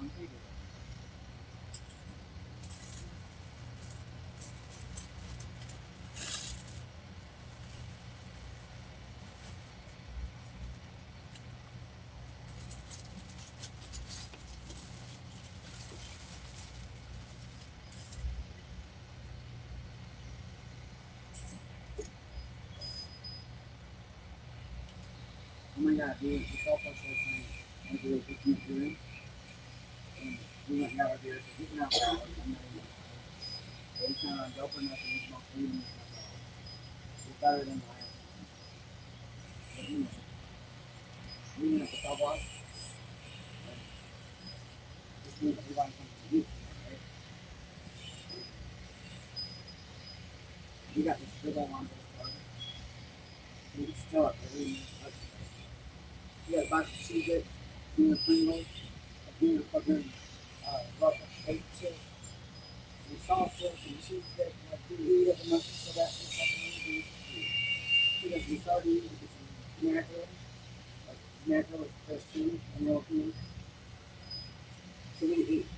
Oh my God, the softball starts saying, like, we were picking up your room, and we went down there, so getting out there, I'm not even, every time I open up and it's my food and it's my dog. It's better than my house. But anyway, we went up the softball, and this means everybody comes to eat, right? We got this big old line for the start. We can still up every minute. We got a box of Cheez-It, junior Pringles, a junior fucking Ruffles steak chips, some salsa, some cheesesteak, and like we eat it enough so that it's fucking easy. We got some sardines, we got some mackerel, like mackerel is fresh tuna, and real tuna. So we eat